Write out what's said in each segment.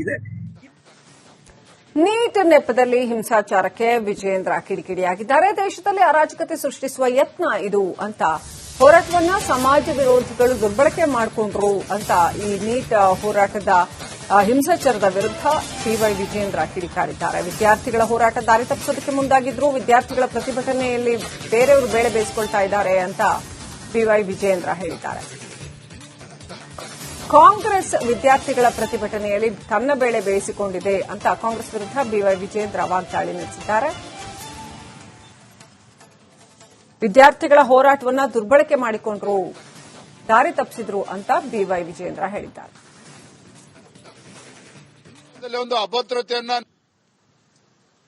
ಇದೆ. ನೀಟ್ ನೆಪದಲ್ಲಿ ಹಿಂಸಾಚಾರಕ್ಕೆ ವಿಜೇಂದ್ರ ಕಿಡಿಕಿಡಿಯಾಗಿದ್ದಾರೆ. ದೇಶದಲ್ಲಿ ಅರಾಜಕತೆ ಸೃಷ್ಟಿಸುವ ಯತ್ನ ಇದು ಅಂತ ಹೋರಾಟವನ್ನ ಸಮಾಜ ವಿರೋಧಿಗಳು ದುರ್ಬಳಕೆ ಮಾಡಿಕೊಂಡ್ರು ಅಂತ ಈ ನೀಟ್ ಹೋರಾಟದ ಹಿಂಸಾಚಾರದ ವಿರುದ್ಧ ಬಿವೈ ವಿಜೇಂದ್ರ ಕಿಡಿಕಾರಿದ್ದಾರೆ. ವಿದ್ಯಾರ್ಥಿಗಳ ಹೋರಾಟ ದಾರಿ ತಪ್ಪಿಸೋದಕ್ಕೆ ಮುಂದಾಗಿದ್ರು. ವಿದ್ಯಾರ್ಥಿಗಳ ಪ್ರತಿಭಟನೆಯಲ್ಲಿ ಬೇರೆಯವರು ಬೇಳೆ ಬೇಯಿಸಿಕೊಳ್ತಾ ಇದ್ದಾರೆ ಅಂತ ಬಿವೈ ವಿಜೇಂದ್ರ ಹೇಳಿದ್ದಾರೆ. ಕಾಂಗ್ರೆಸ್ ವಿದ್ಯಾರ್ಥಿಗಳ ಪ್ರತಿಭಟನೆಯಲ್ಲಿ ತನ್ನ ಬೇಳೆ ಬೇಯಿಸಿಕೊಂಡಿದೆ ಅಂತ ಕಾಂಗ್ರೆಸ್ ವಿರುದ್ಧ ಬಿವೈ ವಿಜೇಂದ್ರ ವಾಗ್ದಾಳಿ ನಡೆಸಿದ್ದಾರೆ. ವಿದ್ಯಾರ್ಥಿಗಳ ಹೋರಾಟವನ್ನ ದುರ್ಬಳಕೆ ಮಾಡಿಕೊಂಡ್ರು, ದಾರಿ ತಪ್ಪಿಸಿದ್ರು ಅಂತ ಬಿವೈ ವಿಜೇಂದ್ರ ಹೇಳಿದ್ದಾರೆ. ಒಂದು ಅಭದ್ರತೆಯನ್ನ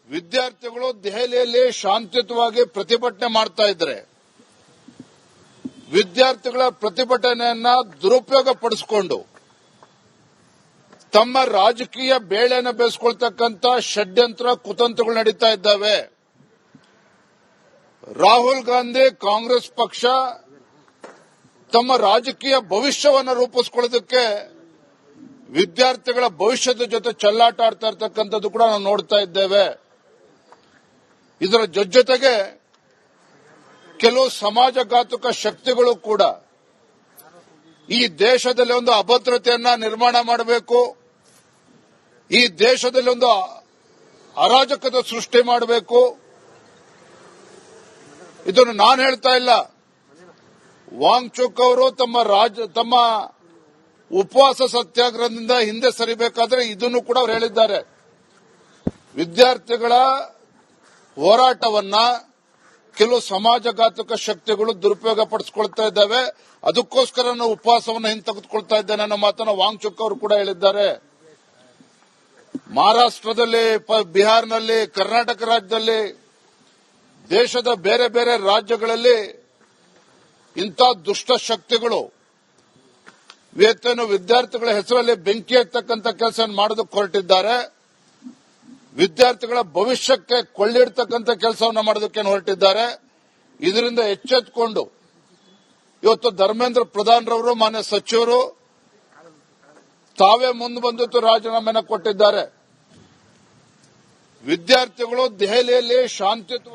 ವಿದ್ಯಾರ್ಥಿಗಳು ದೆಹಲಿಯಲ್ಲಿ ಶಾಂತಿಯುತವಾಗಿ ಪ್ರತಿಭಟನೆ ಮಾಡ್ತಾ ಇದ್ದಾರೆ. ವಿದ್ಯಾರ್ಥಿಗಳ ಪ್ರತಿಭಟನೆಯನ್ನ ದುರುಪಯೋಗ ಪಡಿಸಿಕೊಂಡು ತಮ್ಮ ರಾಜಕೀಯ ಬೇಳೆಯನ್ನು ಬೇಯಿಸಿಕೊಳ್ತಕ್ಕಂಥ ಷಡ್ಯಂತ್ರ ಕುತಂತ್ರಗಳು ನಡೀತಾ ಇದ್ದಾವೆ. ರಾಹುಲ್ ಗಾಂಧಿ ಕಾಂಗ್ರೆಸ್ ಪಕ್ಷ ತಮ್ಮ ರಾಜಕೀಯ ಭವಿಷ್ಯವನ್ನು ರೂಪಿಸಿಕೊಳ್ಳೋದಕ್ಕೆ ವಿದ್ಯಾರ್ಥಿಗಳ ಭವಿಷ್ಯದ ಜೊತೆ ಚೆಲ್ಲಾಟ ಆಡ್ತಾ ಇರತಕ್ಕಂಥದ್ದು ಕೂಡ ನಾವು ನೋಡ್ತಾ ಇದ್ದೇವೆ. ಇದರ ಜೊತೆಗೆ ಕೆಲವು ಸಮಾಜಘಾತುಕ ಶಕ್ತಿಗಳು ಕೂಡ ಈ ದೇಶದಲ್ಲಿ ಒಂದು ಅಭದ್ರತೆಯನ್ನ ನಿರ್ಮಾಣ ಮಾಡಬೇಕು, ಈ ದೇಶದಲ್ಲಿ ಒಂದು ಅರಾಜಕತೆ ಸೃಷ್ಟಿ ಮಾಡಬೇಕು. ಇದನ್ನು ನಾನು ಹೇಳ್ತಾ ಇಲ್ಲ. ವಾಂಗ್ಚುಕ್ ಅವರು ತಮ್ಮ ಉಪವಾಸ ಸತ್ಯಾಗ್ರಹದಿಂದ ಹಿಂದೆ ಸರಿಬೇಕಾದ್ರೆ ಇದನ್ನು ಕೂಡ ಅವರು ಹೇಳಿದ್ದಾರೆ. ವಿದ್ಯಾರ್ಥಿಗಳ ಹೋರಾಟವನ್ನ ಕೆಲವು ಸಮಾಜಘಾತುಕ ಶಕ್ತಿಗಳು ದುರುಪಯೋಗ ಪಡಿಸಿಕೊಳ್ತಾ ಇದ್ದಾವೆ. ಅದಕ್ಕೋಸ್ಕರ ನಾವು ಉಪವಾಸವನ್ನು ಹಿಂತೆಗೆದುಕೊಳ್ತಾ ಇದ್ದೇನೆ ಅನ್ನೋ ಮಾತನ್ನು ವಾಂಗ್ಚುಕ್ ಅವರು ಕೂಡ ಹೇಳಿದ್ದಾರೆ. ಮಹಾರಾಷ್ಟ್ರದಲ್ಲಿ, ಬಿಹಾರ್ನಲ್ಲಿ, ಕರ್ನಾಟಕ ರಾಜ್ಯದಲ್ಲಿ, ದೇಶದ ಬೇರೆ ಬೇರೆ ರಾಜ್ಯಗಳಲ್ಲಿ ಇಂಥ ದುಷ್ಟ ಶಕ್ತಿಗಳು ವಿದ್ಯಾರ್ಥಿಗಳ ಹೆಸರಲ್ಲಿ ಬೆಂಕಿ ಹಚ್ಚತಕ್ಕಂಥ ಕೆಲಸ ಮಾಡೋದಕ್ಕೆ ಹೊರಟಿದ್ದಾರೆ. ವಿದ್ಯಾರ್ಥಿಗಳ ಭವಿಷ್ಯಕ್ಕೆ ಕೊಳ್ಳಿಡ್ತಕ್ಕಂಥ ಕೆಲಸವನ್ನು ಮಾಡೋದಕ್ಕೆ ಹೊರಟಿದ್ದಾರೆ. ಇದರಿಂದ ಎಚ್ಚೆತ್ತುಕೊಂಡು ಇವತ್ತು ಧರ್ಮೇಂದ್ರ ಪ್ರಧಾನ್ ರವರು, ಮಾನ್ಯ ಸಚಿವರು ತಾವೇ ಮುಂದೆ ಬಂದು ರಾಜೀನಾಮೆಯನ್ನು ಕೊಟ್ಟಿದ್ದಾರೆ. ವಿದ್ಯಾರ್ಥಿಗಳು ದೆಹಲಿಯಲ್ಲಿ ಶಾಂತಿಯುತ